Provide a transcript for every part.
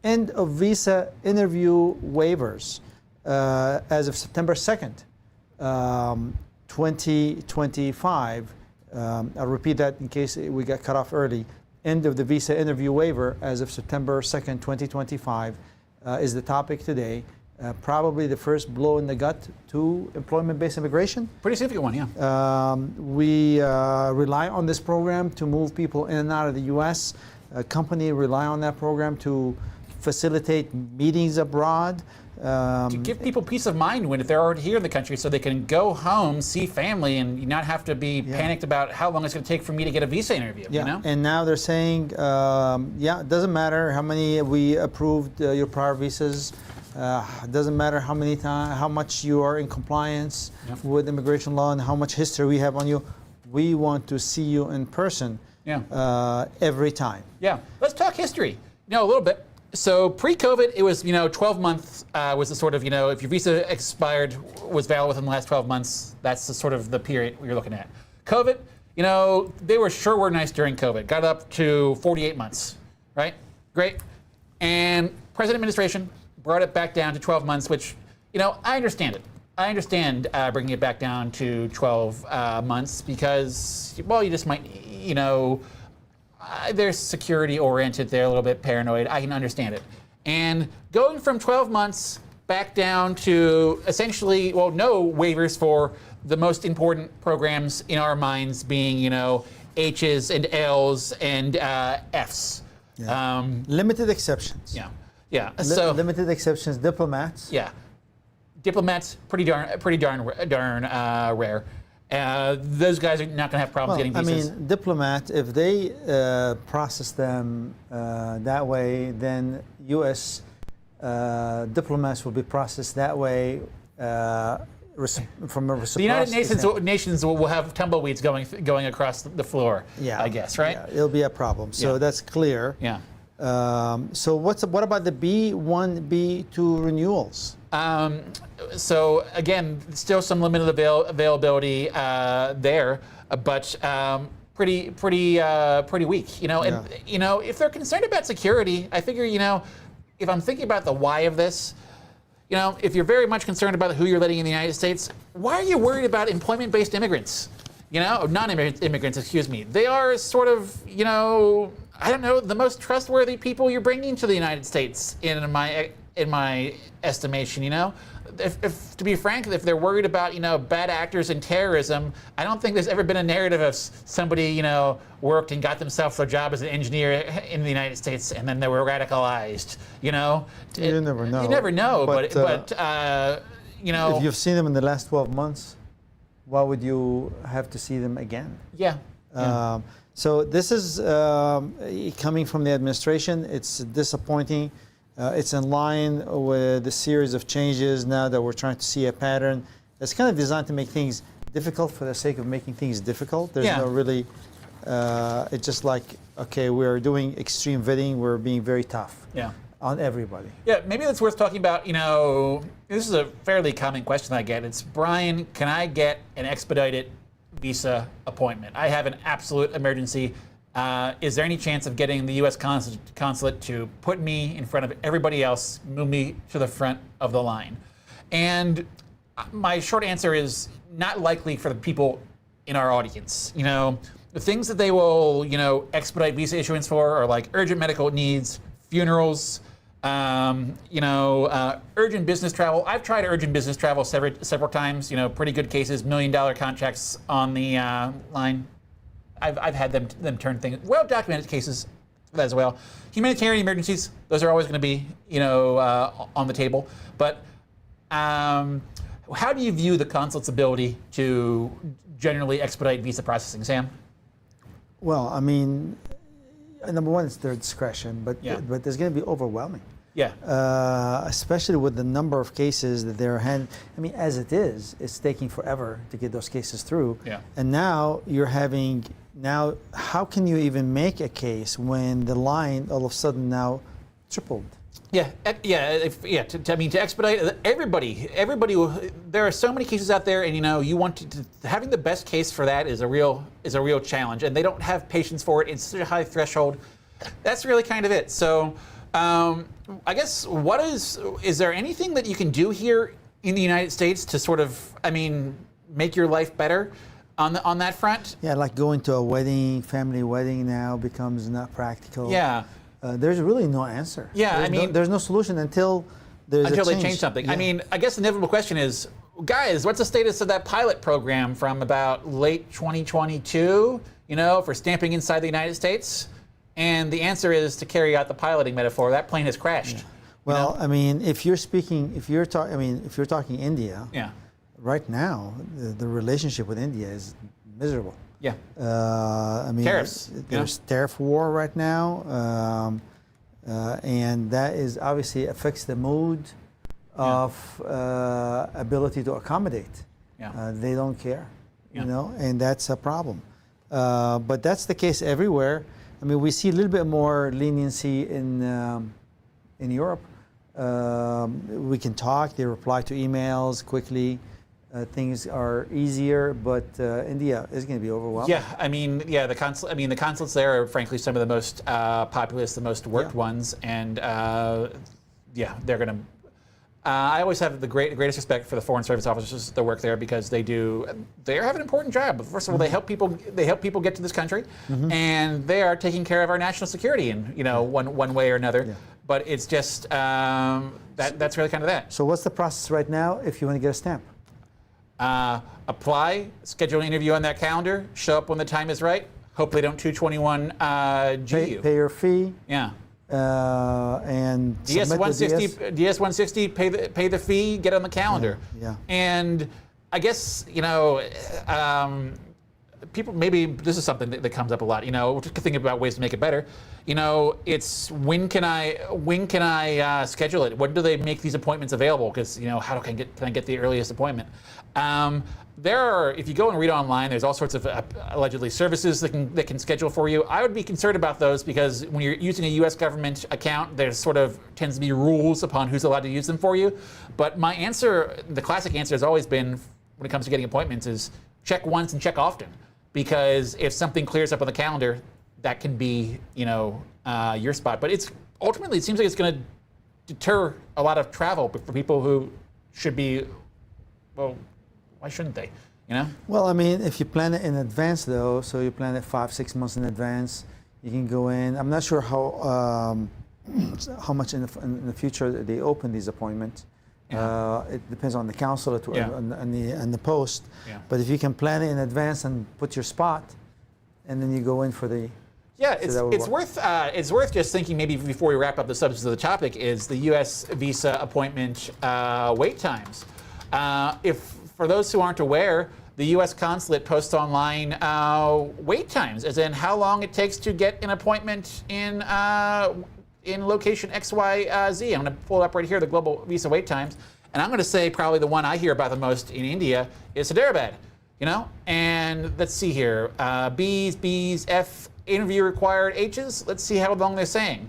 end of visa interview waivers as of September 2nd, 2025. I'll repeat that in case we got cut off early. End of the visa interview waiver as of September 2nd, 2025 is the topic today. Probably the first blow in the gut to employment-based immigration. Pretty significant one, yeah. We rely on this program to move people in and out of the U.S. Company rely on that program to facilitate meetings abroad. To give people peace of mind when if they're already here in the country, so they can go home, see family, and not have to be panicked about how long it's going to take for me to get a visa interview. Yeah, you know? And now they're saying, it doesn't matter how many we approved your prior visas. It doesn't matter how much you are in compliance with immigration law and how much history we have on you. We want to see you in person every time. Yeah, let's talk history. A little bit. So pre-COVID, it was 12 months was the sort of if your visa expired was valid within the last 12 months. That's the sort of the period you're looking at. COVID, they were nice during COVID. Got up to 48 months, right? Great. And present administration brought it back down to 12 months, which, I understand it. I understand bringing it back down to 12 months because, you just might, they're security oriented, they're a little bit paranoid. I can understand it. And going from 12 months back down to essentially, no waivers for the most important programs in our minds being, H's and L's and F's. Yeah. Limited exceptions. Yeah. Yeah. So limited exceptions. Diplomats. Yeah. Diplomats, pretty darn rare. Those guys are not going to have problems getting visas. Diplomat, if they process them that way, then U.S. Diplomats will be processed that way from a reciprocity. The United Nations will have tumbleweeds going across the floor. Yeah, I guess, right? Yeah, it'll be a problem. So that's clear. Yeah. So what about the B1, B2 renewals? So again, still some limited availability there, but pretty weak. And if they're concerned about security, I figure if I'm thinking about the why of this, if you're very much concerned about who you're letting in the United States, why are you worried about employment-based immigrants? Non-immigrants, excuse me. They are sort of, I don't know, the most trustworthy people you're bringing to the United States in my estimation. If to be frank, if they're worried about bad actors and terrorism, I don't think there's ever been a narrative of somebody worked and got themselves a job as an engineer in the United States and then they were radicalized. You never know. You never know, but if you've seen them in the last 12 months, why would you have to see them again? Yeah. So this is coming from the administration. It's disappointing. It's in line with the series of changes now that we're trying to see a pattern. It's kind of designed to make things difficult for the sake of making things difficult. There's no really, it's just like, okay, we're doing extreme vetting. We're being very tough on everybody. Yeah, maybe that's worth talking about. This is a fairly common question I get. It's, Brian, can I get an expedited visa appointment? I have an absolute emergency. Is there any chance of getting the U.S. consulate to put me in front of everybody else, move me to the front of the line? And my short answer is not likely for the people in our audience. The things that they will, expedite visa issuance for are like urgent medical needs, funerals, urgent business travel. I've tried urgent business travel several times. Pretty good cases, $1 million contracts on the line. I've had them turn things, well-documented cases as well. Humanitarian emergencies, those are always going to be, on the table. But how do you view the consulate's ability to generally expedite visa processing, Sam? Well, number one, it's their discretion, but there's going to be overwhelming. Yeah. Especially with the number of cases that they're as it is, it's taking forever to get those cases through. Yeah. And now how can you even make a case when the line all of a sudden now tripled? Yeah, to expedite everybody. There are so many cases out there, and you want having the best case for that is a real challenge, and they don't have patience for it. It's such a high threshold. That's really kind of it. So, I guess is there anything that you can do here in the United States to sort of, make your life better on that front? Yeah, like going to a wedding, family wedding now becomes not practical. Yeah. There's really no answer. Yeah, there's no solution until there's they change something. Yeah. I guess the inevitable question is, guys, what's the status of that pilot program from about late 2022, for stamping inside the United States? And the answer is, to carry out the piloting metaphor, that plane has crashed. Yeah. Well, if you're talking India, yeah, right now the relationship with India is miserable. Yeah. Tariffs. There's tariff war right now, and that is obviously affects the mood of ability to accommodate. Yeah. They don't care, Yeah. and that's a problem. But that's the case everywhere. We see a little bit more leniency in Europe. We can talk. They reply to emails quickly. Things are easier, but India is going to be overwhelmed. Yeah, the consulates there are frankly some of the most populous, the most worked ones, and they're going to. I always have the greatest respect for the foreign service officers that work there, because they have an important job. First of all, they help people get to this country, and they are taking care of our national security in one way or another. Yeah. But it's just that's really kind of that. So what's the process right now if you want to get a stamp? Apply, schedule an interview on that calendar, show up when the time is right. Hopefully, don't 221 G you. Pay your fee. Yeah. And DS-160, pay the fee, get on the calendar. Yeah. And I guess, people, maybe this is something that comes up a lot, we're just thinking about ways to make it better. It's when can I schedule it? When do they make these appointments available? Because, how can I get the earliest appointment? If you go and read online, there's all sorts of allegedly services that can schedule for you. I would be concerned about those, because when you're using a U.S. government account, there's tends to be rules upon who's allowed to use them for you. But my answer, the classic answer, has always been, when it comes to getting appointments, is check once and check often. Because if something clears up on the calendar, that can be, your spot. But ultimately, it seems like it's going to deter a lot of travel for people who should be, well, why shouldn't they? Well, if you plan it in advance, though, so you plan it 5-6 months in advance, you can go in. I'm not sure how much in the future they open these appointments. Yeah. It depends on the consulate and the post. Yeah. But if you can plan it in advance and put your spot, and then you go in for the. Yeah, it's worth just thinking, maybe before we wrap up the substance of the topic, is the U.S. visa appointment wait times. For those who aren't aware, the U.S. consulate posts online wait times, as in how long it takes to get an appointment in location XYZ. I'm going to pull it up right here, the global visa wait times. And I'm going to say probably the one I hear about the most in India is Hyderabad. And let's see here. B's, F, interview required H's. Let's see how long they're saying.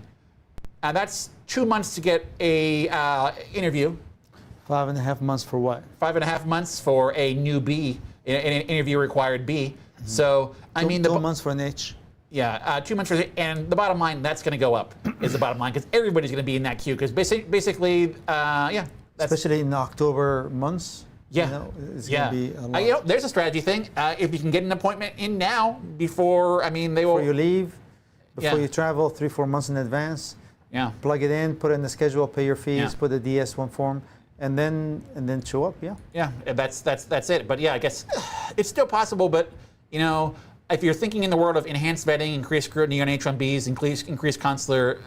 That's 2 months to get a interview. 5.5 months for what? 5.5 months for a new B, an interview required B. Mm-hmm. So, 2 months for an H. Yeah, 2 months for the, and the bottom line, that's going to go up, is the bottom line, because everybody's going to be in that queue. Because basically, especially in the October months. Yeah, it's going to be a lot. There's a strategy thing. If you can get an appointment in now, before you leave, before you travel, 3-4 months in advance. Yeah. Plug it in, put it in the schedule, pay your fees, put the DS1 form, and then show up. Yeah. Yeah, that's it. But yeah, I guess it's still possible. But if you're thinking in the world of enhanced vetting, increased scrutiny on H-1Bs, increased consular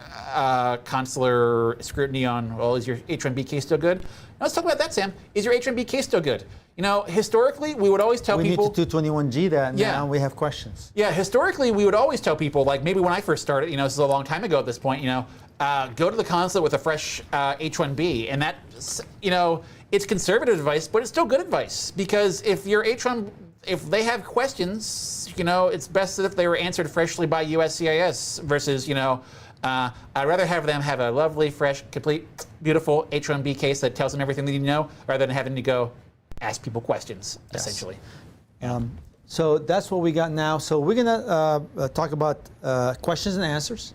scrutiny on, well, is your H-1B case still good? Now, let's talk about that, Sam. Is your H-1B case still good? Historically, we would always tell people... We need to 221G that, now we have questions. Yeah, historically, we would always tell people, like maybe when I first started, this is a long time ago at this point, go to the consulate with a fresh H-1B. And that, it's conservative advice, but it's still good advice. Because if your H-1, if they have questions, it's best if they were answered freshly by USCIS versus, I'd rather have them have a lovely, fresh, complete, beautiful H-1B case that tells them everything they need to know, rather than having to go ask people questions, essentially. Yeah. So that's what we got now. So we're going to talk about questions and answers.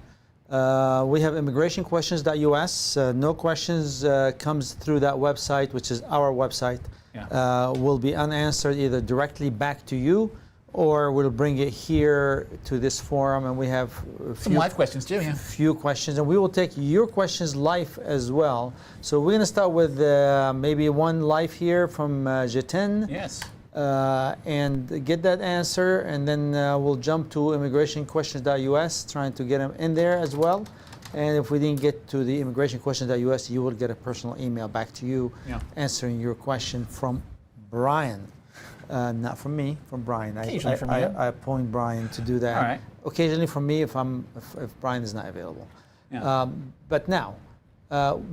We have immigrationquestions.us. No questions comes through that website, which is our website. Yeah. Will be unanswered either directly back to you, or we'll bring it here to this forum, and we have some live questions too. Yeah. Few questions, and we will take your questions live as well. So we're going to start with maybe one live here from Jitin. Yes. And get that answer, and then we'll jump to immigrationquestions.us, trying to get them in there as well. And if we didn't get to the immigrationquestions.us, you will get a personal email back to you answering your question from Brian. Not from me, from Brian. Occasionally from you. I appoint Brian to do that. All right. Occasionally from me if Brian is not available. Yeah. But now,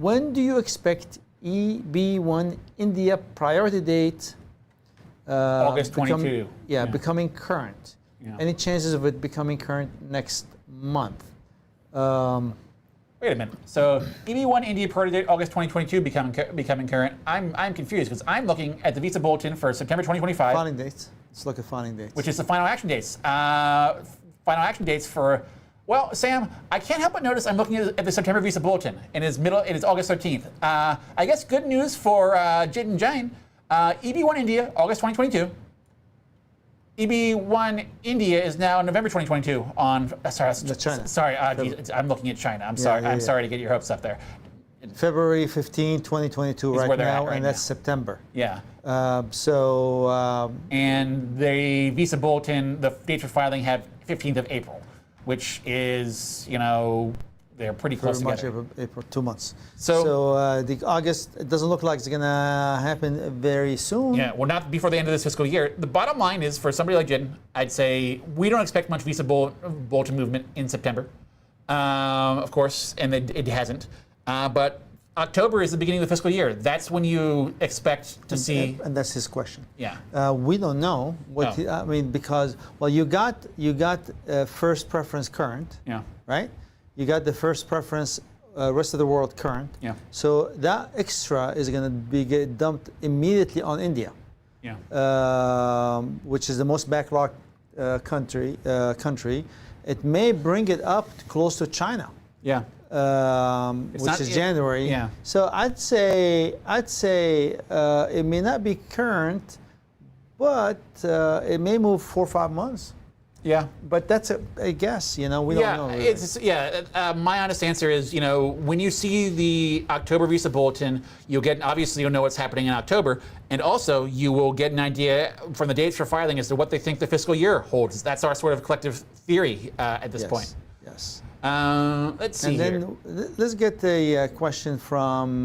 when do you expect EB1 India priority date? August 22. Becoming current. Yeah. Any chances of it becoming current next month? Wait a minute. So EB1 India priority date August 2022 becoming current. I'm confused because I'm looking at the visa bulletin for September 2025. Filing dates. Let's look at filing dates. Which is the final action dates. Final action dates for. Well, Sam, I can't help but notice I'm looking at the September visa bulletin, and it is August 13th. I guess good news for Jit and Jane. EB1 India, August 2022. EB1 India is now November 2022 on. China. Sorry, I'm looking at China. I'm sorry. I'm sorry to get your hopes up there. February 15, 2022 right now, and that's September. Yeah. And the visa bulletin, the dates for filing have 15th of April, which is, they're pretty close together. April, 2 months. So the August, it doesn't look like it's going to happen very soon. Yeah, well, not before the end of this fiscal year. The bottom line is, for somebody like Jin, I'd say we don't expect much visa bulletin movement in September, of course, and it hasn't. But October is the beginning of the fiscal year. That's when you expect to see. And that's his question. Yeah. We don't know what because you got first preference current. Yeah. Right. You got the first preference, rest of the world current. Yeah. So that extra is going to be get dumped immediately on India. Yeah. Which is the most backlogged country. It may bring it up close to China. Yeah. Which is January. Yeah. So I'd say it may not be current, but it may move 4 or 5 months. Yeah, but that's a guess. We don't know. Really. My honest answer is, when you see the October visa bulletin, you'll know what's happening in October, and also you will get an idea from the dates for filing as to what they think the fiscal year holds. That's our sort of collective theory at this point. Yes. Let's see. And then let's get the question from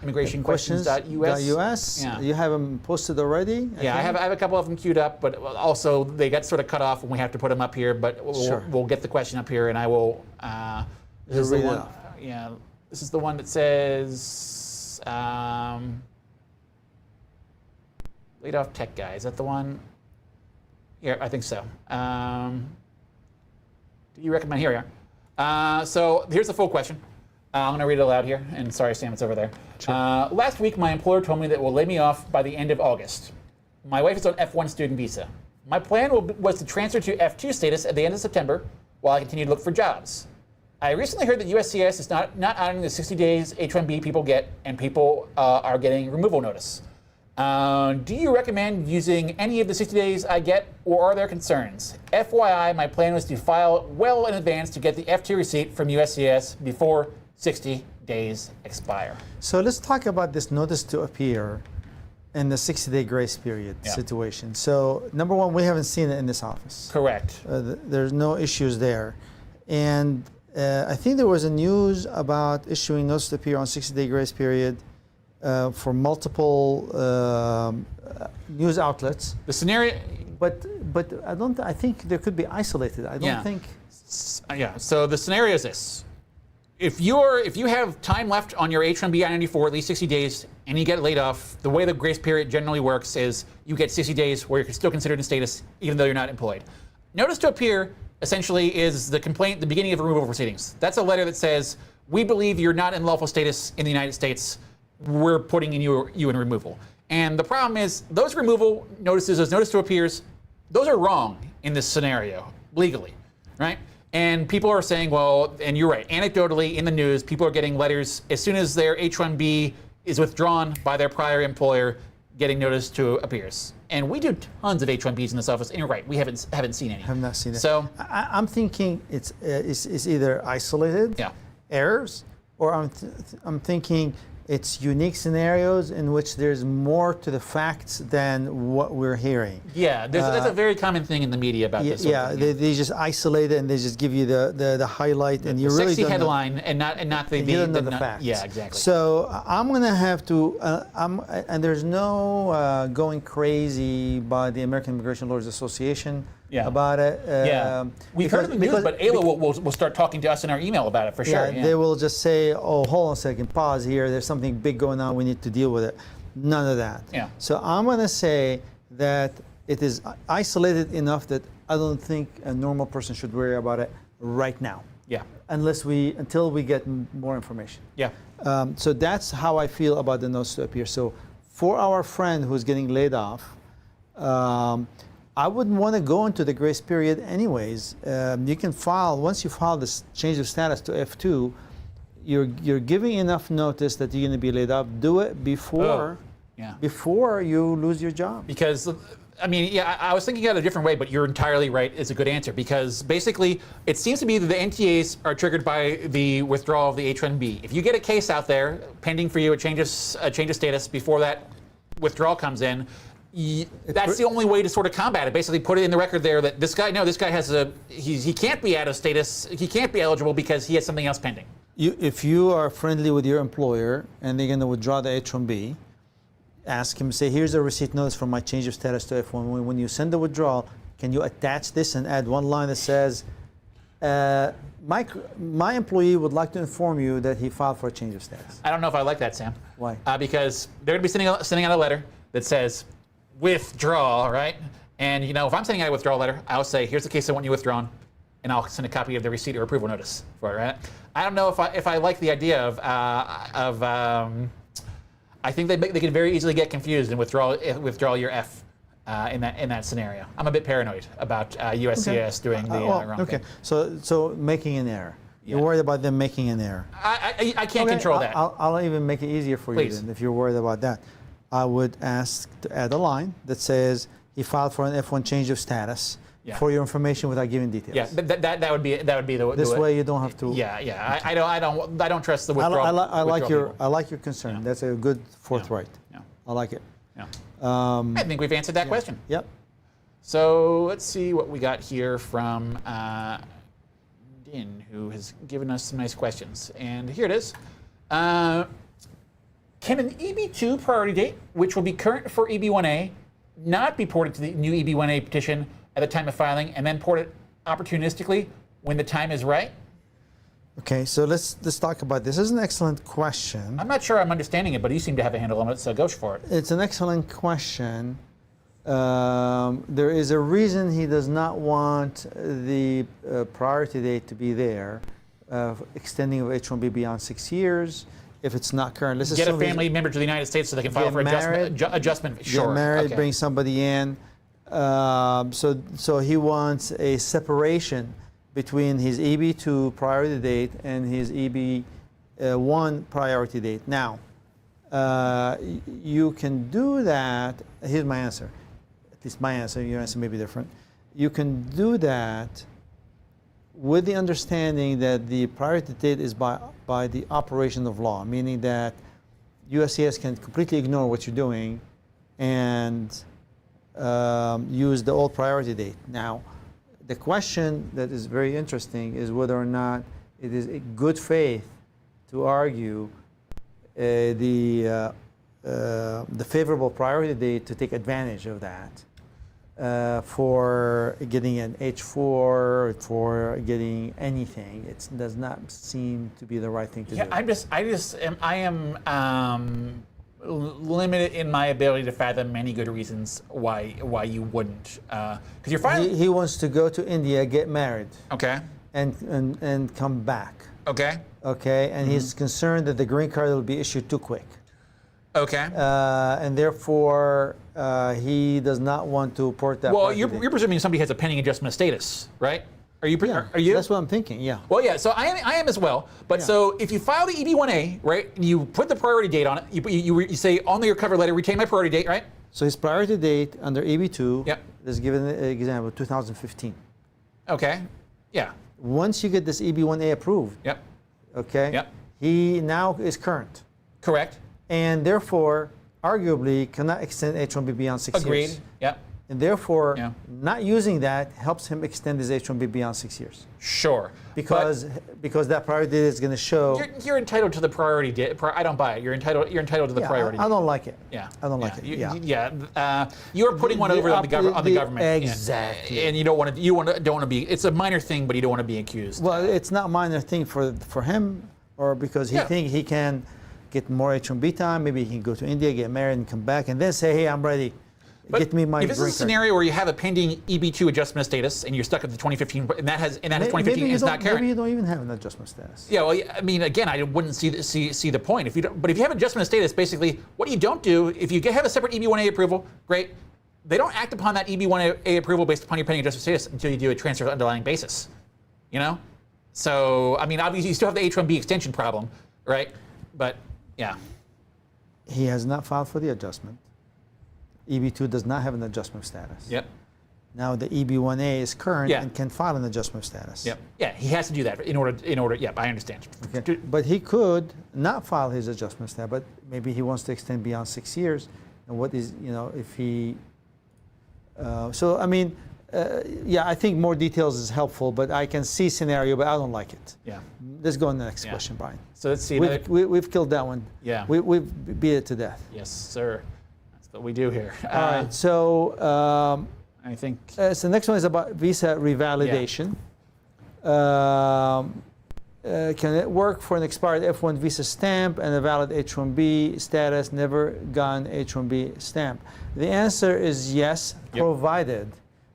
immigrationquestions.us. Yeah. You have them posted already? I have a couple of them queued up, but also they got sort of cut off when we have to put them up here. But we'll get the question up here, and I will. This is the one. Yeah, this is the one that says laid off tech guy. Is that the one? Yeah, I think so. Do you recommend? Here we are. So here's the full question. I'm going to read it aloud here, and sorry, Sam, it's over there. Sure. Last week, my employer told me that it will lay me off by the end of August. My wife is on F1 student visa. My plan was to transfer to F2 status at the end of September while I continue to look for jobs. I recently heard that USCIS is not honoring the 60 days H-1B people get, and people are getting removal notice. Do you recommend using any of the 60 days I get, or are there concerns? FYI, my plan was to file well in advance to get the F2 receipt from USCIS before 60 days expire. So let's talk about this notice to appear and the 60-day grace period situation. So number one, we haven't seen it in this office. Correct. There's no issues there. And I think there was a news about issuing notice to appear on 60-day grace period for multiple news outlets. The scenario, but I think there could be isolated. I don't think. So the scenario is this: if you have time left on your H-1B I-94 at least 60 days, and you get laid off, the way the grace period generally works is you get 60 days where you're still considered in status even though you're not employed. Notice to appear essentially is the complaint, the beginning of removal proceedings. That's a letter that says we believe you're not in lawful status in the United States. We're putting you in removal. And the problem is those removal notices, those notice to appears, those are wrong in this scenario legally, right? And people are saying, well, and you're right, anecdotally in the news, people are getting letters as soon as their H-1B is withdrawn by their prior employer, getting notice to appears. And we do tons of H-1Bs in this office, and you're right, we haven't seen any. Have not seen it. So I'm thinking it's either isolated errors, or I'm thinking it's unique scenarios in which there's more to the facts than what we're hearing. Yeah, that's a very common thing in the media about this. Yeah, they just isolate it and they just give you the highlight, and you the really sexy don't headline, know, and not the you don't know the facts. Yeah, exactly. So I'm gonna have to. And there's no going crazy by the American Immigration Lawyers Association about it. We've heard of the news, but AILA will start talking to us in our email about it for sure. Yeah, they will just say, "Oh, hold on a second, pause here. There's something big going on. We need to deal with it." None of that. Yeah. So I'm gonna say that it is isolated enough that I don't think a normal person should worry about it right now. Yeah. Until we get more information. Yeah. So that's how I feel about the notice to appear. So for our friend who's getting laid off, I wouldn't want to go into the grace period anyways. You can file, once you file this change of status to F2, you're giving enough notice that you're going to be laid off. Do it before you lose your job. Because, I mean, I was thinking of it a different way, but you're entirely right. It's a good answer, because basically it seems to be that the NTAs are triggered by the withdrawal of the H-1B. If you get a case out there pending for you, a change of status before that withdrawal comes in, that's the only way to sort of combat it. Basically, put it in the record there that this guy has he can't be out of status, he can't be eligible because he has something else pending. If you are friendly with your employer and they're going to withdraw the H-1B, ask him, say, here's a receipt notice for my change of status to F1. When you send the withdrawal, can you attach this and add one line that says, my employee would like to inform you that he filed for a change of status. I don't know if I like that, Sam. Why? Because they're going to be sending out a letter that says, withdraw, right? And if I'm sending out a withdrawal letter, I'll say, here's the case I want you withdrawn, and I'll send a copy of the receipt or approval notice for it, right? I don't know if I like the idea of I think they can very easily get confused and withdraw your F in that scenario. I'm a bit paranoid about USCIS doing the wrong thing. So making an error. Yeah. You're worried about them making an error. I can't control that. I'll even make it easier for you then, if you're worried about that. I would ask to add a line that says he filed for an F1 change of status for your information without giving details. Yeah, that would be the this way you don't have to. Yeah. I don't trust the withdrawal. I like your concern. Yeah. That's a good forthright. Yeah. I like it. Yeah. I think we've answered that question. Yep. So let's see what we got here from Din, who has given us some nice questions. And here it is. Can an EB2 priority date, which will be current for EB1A, not be ported to the new EB1A petition at the time of filing, and then port it opportunistically when the time is right? Okay, so let's talk about this. This is an excellent question. I'm not sure I'm understanding it, but you seem to have a handle on it, so go for it. It's an excellent question. There is a reason he does not want the priority date to be there, extending of H-1B beyond 6 years. If it's not current, let's get a family member to the United States so they can file for adjustment. Sure. Get married, bring somebody in. So he wants a separation between his EB2 priority date and his EB1 priority date. Now, you can do that. Here's my answer. At least my answer. Your answer may be different. You can do that with the understanding that the priority date is by the operation of law, meaning that USCIS can completely ignore what you're doing and use the old priority date. Now, the question that is very interesting is whether or not it is a good faith to argue the favorable priority date to take advantage of that for getting an H-4, for getting anything. It does not seem to be the right thing to do. I am limited in my ability to fathom many good reasons why you wouldn't. Because you're filing. He wants to go to India, get married. Okay. And come back. Okay. Okay, and he's concerned that the green card will be issued too quick. Okay. And therefore, he does not want to port that. Well, you're presuming somebody has a pending adjustment of status, right? Are you? Yeah, Are you? that's what I'm thinking. Yeah. Well, yeah. So I am as well. But Yeah. so if you file the EB-1A, right, and you put the priority date on it, you say on your cover letter, retain my priority date, right? So his priority date under EB2 Yep. is given an example 2015. Okay. Yeah. Once you get this EB1A approved, Yep. okay, Yep. he now is current, Correct. and therefore arguably cannot extend H-1B beyond 6 Agreed. years. Yep. And therefore, Yeah. not using that helps him extend his H-1B beyond 6 years. Sure. Because that priority date is going to show. You're entitled to the priority date. I don't buy it. You're entitled to the Yeah, priority. I don't like it. Yeah, I don't like it. You're putting one over on the government. Exactly. Yeah. And you don't want to be. It's a minor thing, but you don't want to be accused. Well, it's not a minor thing for him, or because he think he can get more H-1B time. Maybe he can go to India, get married, and come back, and then say, "Hey, I'm ready. But get me my if this is a scenario where you have a pending EB2 adjustment status and you're stuck at the 2015, and that has 2015 is not current. Maybe you don't even have an adjustment status. Yeah, well, I mean, again, I wouldn't see the point. But if you have adjustment status, basically, what you don't do, if you have a separate EB-1A approval, great. They don't act upon that EB-1A approval based upon your pending adjustment status until you do a transfer of underlying basis. You know? So, I mean, obviously, you still have the H-1B extension problem, right? But, yeah. He has not filed for the adjustment. EB2 does not have an adjustment status. Yep. Now the EB1A is current Yeah. and can file an adjustment status. Yep. Yeah, he has to do that in order. Yep, I understand. Okay. But he could not file his adjustment status, but maybe he wants to extend beyond 6 years. And what is, if he, so I mean, yeah, I think more details is helpful, but I can see scenario, but I don't like it. Yeah. Let's go on to the next question, Brian. So let's see. We've killed that one. Yeah. We've beat it to death. Yes, sir. That's what we do here. All right. So I think. so the next one is about visa revalidation. Can it work for an expired F1 visa stamp and a valid H-1B status, never gotten H-1B stamp? The answer is yes, provided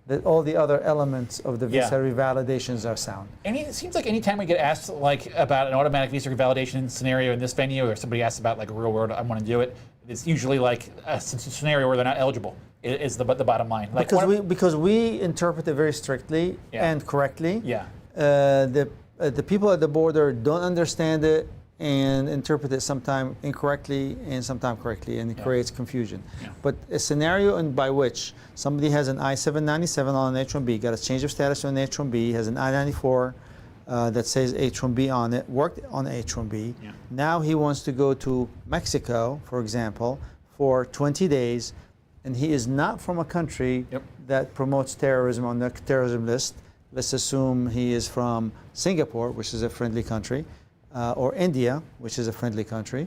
that all the other elements of the visa revalidations are sound. It seems like anytime we get asked about an automatic visa revalidation scenario in this venue, or somebody asks about a real world, I want to do it. It's usually a scenario where they're not eligible. Is the bottom line. Because we interpret it very strictly and correctly. Yeah. The people at the border don't understand it and interpret it sometimes incorrectly and sometimes correctly, and it creates confusion. Yeah. But a scenario by which somebody has an I-797 on an H-1B, got a change of status on an H-1B, has an I-94 that says H-1B on it, worked on H-1B. Yeah. Now he wants to go to Mexico, for example, for 20 days, and he is not from a country that promotes terrorism on the terrorism list. Let's assume he is from Singapore, which is a friendly country, or India, which is a friendly country.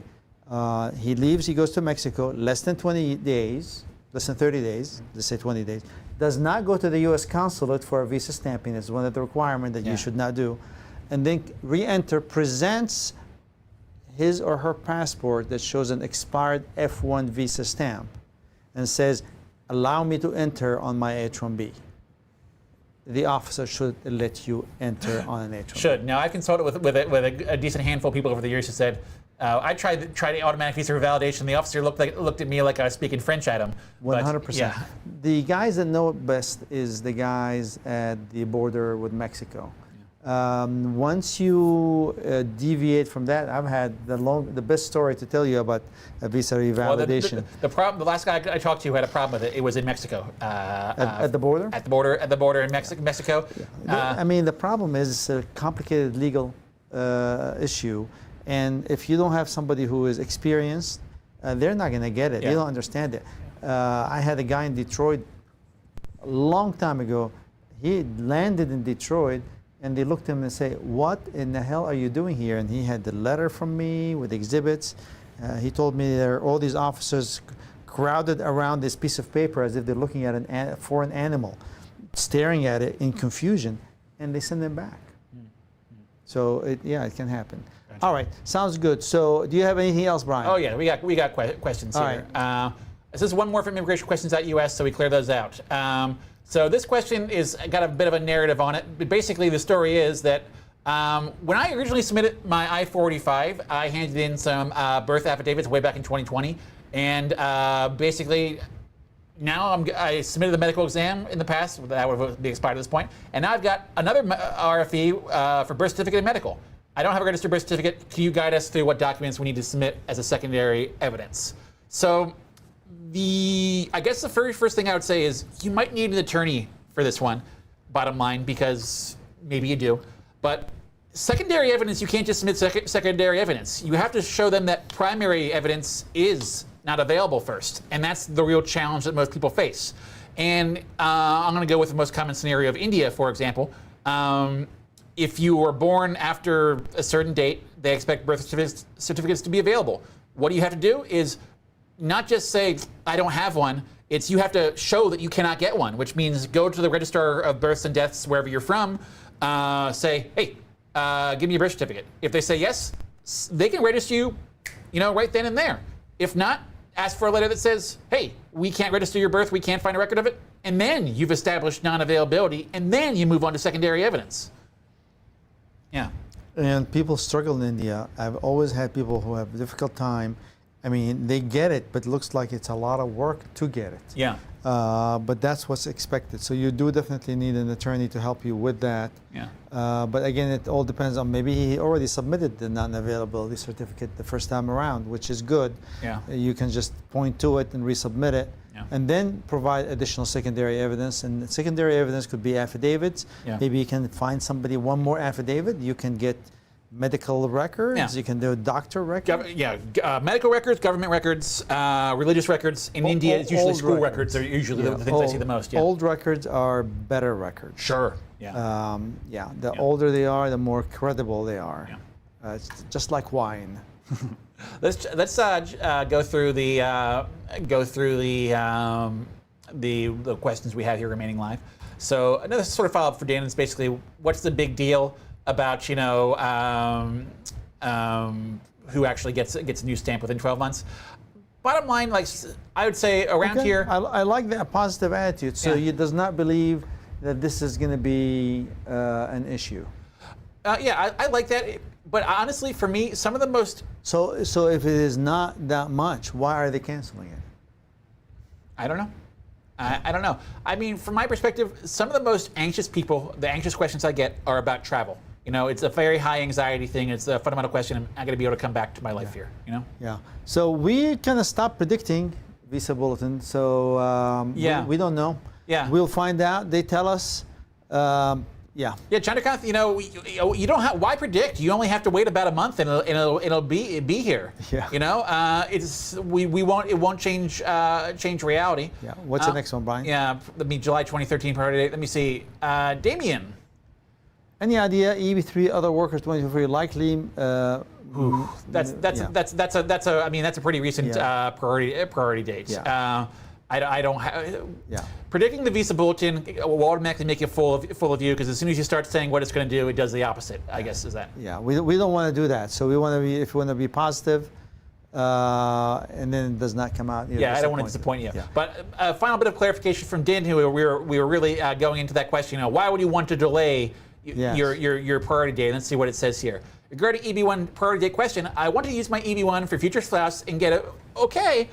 He leaves, he goes to Mexico, less than 20 days, less than 30 days, let's say 20 days, does not go to the U.S. consulate for a visa stamping. It's one of the requirements that you should not do. And then re-enter, presents his or her passport that shows an expired F1 visa stamp and says, allow me to enter on my H-1B. The officer should let you enter on an H-1B. Should. Now, I've consulted with a decent handful of people over the years who said, I tried the automatic visa revalidation. The officer looked at me like I was speaking French at him. 100%. Yeah. The guys that know it best is the guys at the border with Mexico. Once you deviate from that, I've had the best story to tell you about a visa revalidation. Well, the last guy I talked to had a problem with it. It was in Mexico. At the border? At the border in Mexico. Yeah. I mean, the problem is it's a complicated legal issue, and if you don't have somebody who is experienced, they're not going to get it. They don't understand it. I had a guy in Detroit a long time ago. He landed in Detroit, and they looked at him and say, what in the hell are you doing here? And he had the letter from me with exhibits. He told me there are all these officers crowded around this piece of paper as if they're looking at a foreign animal, staring at it in confusion, and they send them back. So it can happen. Gotcha. All right, sounds good. So do you have anything else, Brian? Oh yeah, we got questions here. Right. This is one more from immigration-questions.us, so we clear those out. So this question is got a bit of a narrative on it. But basically, the story is that when I originally submitted my I-485, I handed in some birth affidavits way back in 2020, and basically, now I submitted the medical exam in the past, that would be expired at this point, and now I've got another RFE for birth certificate and medical. I don't have a registered birth certificate. Can you guide us through what documents we need to submit as a secondary evidence? So I guess the first thing I would say is you might need an attorney for this one, bottom line, because maybe you do. But secondary evidence, you can't just submit secondary evidence. You have to show them that primary evidence is not available first. And that's the real challenge that most people face. And I'm going to go with the most common scenario of India, for example. If you were born after a certain date, they expect birth certificates to be available. What you have to do is not just say, I don't have one. It's you have to show that you cannot get one, which means go to the registrar of births and deaths wherever you're from, say, hey, give me your birth certificate. If they say yes, they can register you, right then and there. If not, ask for a letter that says, hey, we can't register your birth, we can't find a record of it, and then you've established non-availability, and then you move on to secondary evidence. Yeah. And people struggle in India. I've always had people who have a difficult time. I mean, they get it, but it looks like it's a lot of work to get it. Yeah. But that's what's expected. So you do definitely need an attorney to help you with that. Yeah. But again, it all depends on maybe he already submitted the non-availability certificate the first time around, which is good. Yeah. You can just point to it and resubmit it. Yeah. And then provide additional secondary evidence. And secondary evidence could be affidavits. Yeah. Maybe you can find somebody one more affidavit. You can get medical records. Yeah. You can do doctor records. Medical records, government records, religious records. In India, it's usually school records are usually the things I see the most. Yeah. Old records are better records. Sure. Yeah. The older they are, the more credible they are. Yeah. It's just like wine. Let's go through the questions we have here remaining live. So another sort of follow-up for Dan is basically, what's the big deal about who actually gets a new stamp within 12 months? Bottom line, like I would say around here. I like that positive attitude. So he does not believe that this is going to be an issue. I like that. But honestly, for me, some of the most... So if it is not that much, why are they canceling it? I don't know. I don't know. I mean, from my perspective, some of the most anxious people, the anxious questions I get are about travel. It's a very high anxiety thing. It's a fundamental question. Am I going to be able to come back to my life here? Yeah. So we kind of stopped predicting visa bulletin. So we don't know. Yeah. We'll find out. They tell us. Yeah, Chandrakant, you don't have, why predict? You only have to wait about a month and it'll be here. Yeah. It won't change reality. Yeah. What's the next one, Brian? Yeah, July 2013 priority date. Let me see. Damien. Any idea? EB3 other workers 2023 likely. That's a pretty recent priority date. Yeah. I don't have. Yeah. Predicting the visa bulletin will automatically make it full of you, because as soon as you start saying what it's going to do, it does the opposite. I guess is that. Yeah. We don't want to do that. So we want to be, if we want to be positive, and then it does not come out. Yeah, I don't want to disappoint you. Yeah. But a final bit of clarification from Din, who we were really going into that question. Why would you want to delay your priority date? Let's see what it says here. Regarding EB1 priority date question, I want to use my EB1 for future spouse and get it. Okay.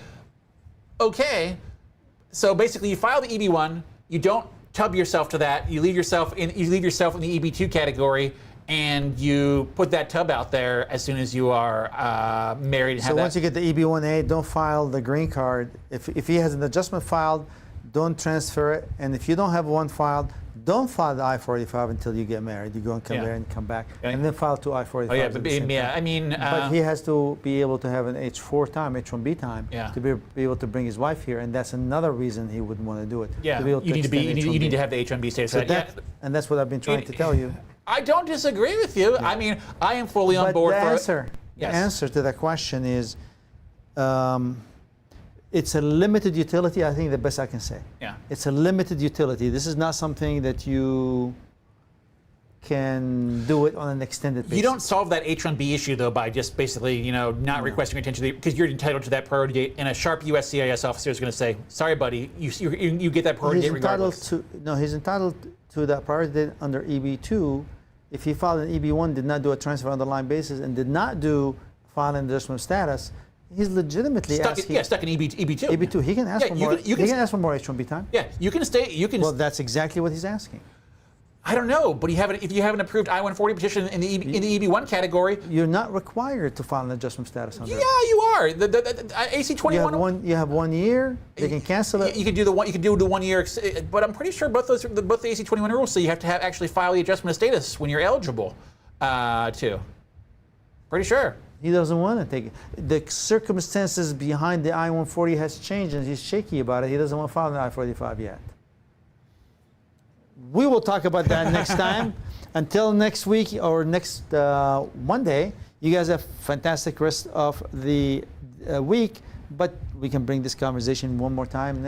So basically, you file the EB1, you don't tub yourself to that. You leave yourself in the EB2 category, and you put that tub out there as soon as you are married. And so once you get the EB1A, don't file the green card. If he has an adjustment filed, don't transfer it. And if you don't have one filed, don't file the I-45 until you get married. You go and come there and come back, and then file two I-45s. Oh yeah, I mean, but he has to be able to have an H-4 time, H-1B time, to be able to bring his wife here, and that's another reason he wouldn't want to do it. Yeah, you need to have the H-1B status. So and that's what I've been trying to tell you. I don't disagree with you. Yeah. I mean, I am fully on board. The answer to that question is. It's a limited utility, I think the best I can say. Yeah. It's a limited utility. This is not something that you can do it on an extended basis. You don't solve that H-1B issue, though, by just basically, not requesting attention, because you're entitled to that priority date, and a sharp USCIS officer is going to say, sorry, buddy, you get that priority date regardless. He's entitled to that priority date under EB2 if he filed an EB1, did not do a transfer on the line basis, and did not do file an adjustment of status. He's legitimately asking. Stuck in EB2. EB2. He can ask for more. He can ask for more H-1B time. Yeah, you can stay. You can. Well, that's exactly what he's asking. I don't know, but if you have an approved I-140 petition in the EB1 category, you're not required to file an adjustment status under. Yeah, you are. The AC-21. You have 1 year. They can cancel it. You can do the 1 year, but I'm pretty sure both the AC-21 rules say you have to actually file the adjustment of status when you're eligible to. Pretty sure. He doesn't want to take it. The circumstances behind the I-140 has changed, and he's shaky about it. He doesn't want to file the I-45 yet. We will talk about that next time. Until next week or next Monday, you guys have fantastic rest of the week, but we can bring this conversation one more time next